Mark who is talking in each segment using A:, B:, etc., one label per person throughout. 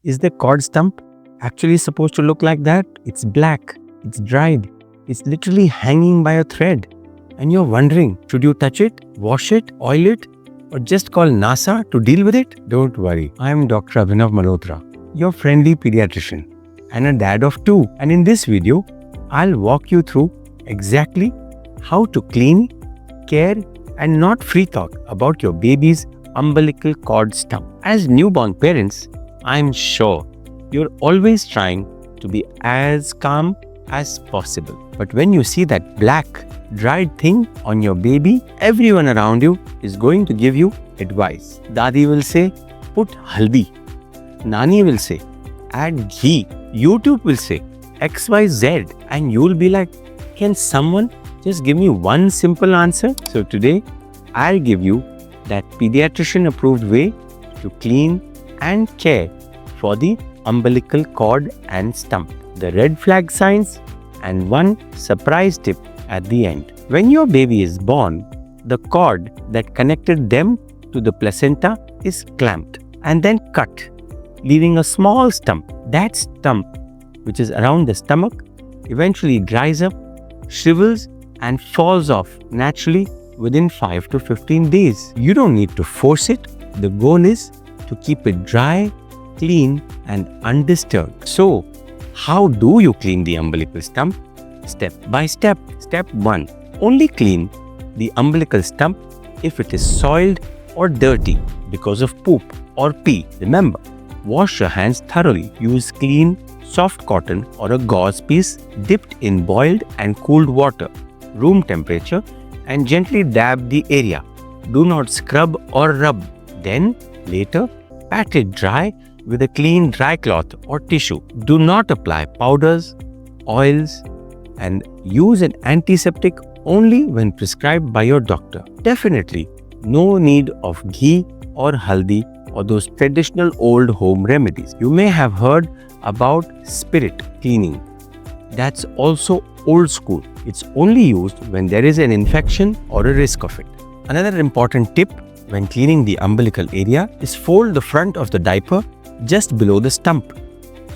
A: Is the cord stump actually supposed to look like that? It's black, it's dried, it's literally hanging by a thread. And you're wondering, should you touch it, wash it, oil it, or just call NASA to deal with it? Don't worry, I'm Dr. Abhinav Malhotra, your friendly pediatrician and a dad of 2. And in this video, I'll walk you through exactly how to clean, care, and not freak out about your baby's umbilical cord stump. As newborn parents, I'm sure you're always trying to be as calm as possible. But when you see that black, dried thing on your baby, everyone around you is going to give you advice. Dadi will say, put haldi. Nani will say, add ghee. YouTube will say, 𝐝𝐸𝐳. And you'll be like, can someone just give me one simple answer? So today, I'll give you that pediatrician approved way to clean and care for the umbilical cord and stump, the red flag signs, and one surprise tip at the end. When your baby is born, the cord that connected them to the placenta is clamped and then cut, leaving a small stump. That stump, which is around the stomach, eventually dries up, shrivels, and falls off naturally within 5 to 15 days. You don't need to force it. The goal is to keep it dry, clean, and undisturbed. So, how do you clean the umbilical stump? Step by step. Step 1. Only clean the umbilical stump if it is soiled or dirty because of poop or pee. Remember, wash your hands thoroughly. Use clean, soft cotton or a gauze piece dipped in boiled and cooled water, room temperature, and gently dab the area. Do not scrub or rub. Then, later, pat it dry with a clean dry cloth or tissue. Do not apply powders, oils, and use an antiseptic only when prescribed by your doctor. Definitely no need of ghee or haldi or those traditional old home remedies. You may have heard about spirit cleaning. That's also old school. It's only used when there is an infection or a risk of it. Another important tip when cleaning the umbilical area is fold the front of the diaper just below the stump,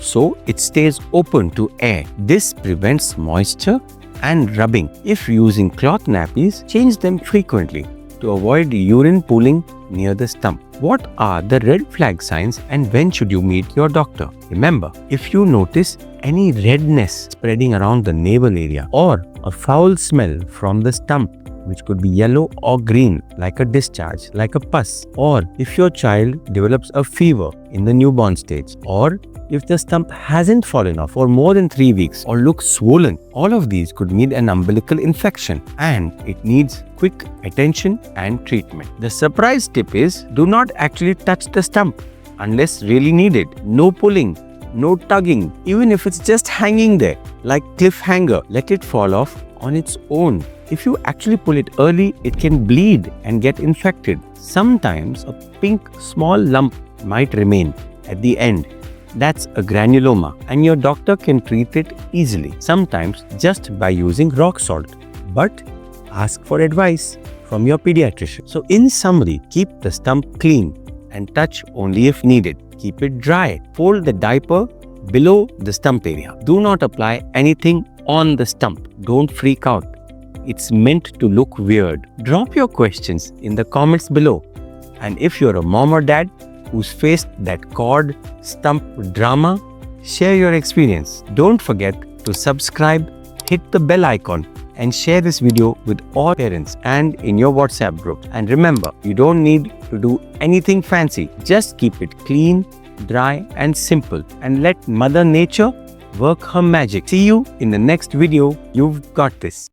A: so it stays open to air. This prevents moisture and rubbing. If using cloth nappies, change them frequently to avoid urine pooling near the stump. What are the red flag signs and when should you meet your doctor? Remember, if you notice any redness spreading around the navel area or a foul smell from the stump, which could be yellow or green like a discharge, like a pus, or if your child develops a fever in the newborn stage, or if the stump hasn't fallen off for more than 3 weeks or looks swollen, all of these could mean an umbilical infection and it needs quick attention and treatment. The surprise tip is do not actually touch the stump unless really needed. No pulling, no tugging, even if it's just hanging there like cliffhanger. Let it fall off on its own. If you actually pull it early, it can bleed and get infected. Sometimes a pink small lump might remain at the end. That's a granuloma and your doctor can treat it easily, sometimes just by using rock salt. But ask for advice from your pediatrician. So in summary, keep the stump clean and touch only if needed. Keep it dry. Fold the diaper below the stump area. Do not apply anything on the stump. Don't freak out. It's meant to look weird. Drop your questions in the comments below. And if you're a mom or dad who's faced that cord stump drama, share your experience. Don't forget to subscribe, hit the bell icon, and share this video with all parents and in your WhatsApp group. And remember, you don't need to do anything fancy. Just keep it clean, dry, and simple. And let Mother Nature work her magic. See you in the next video. You've got this.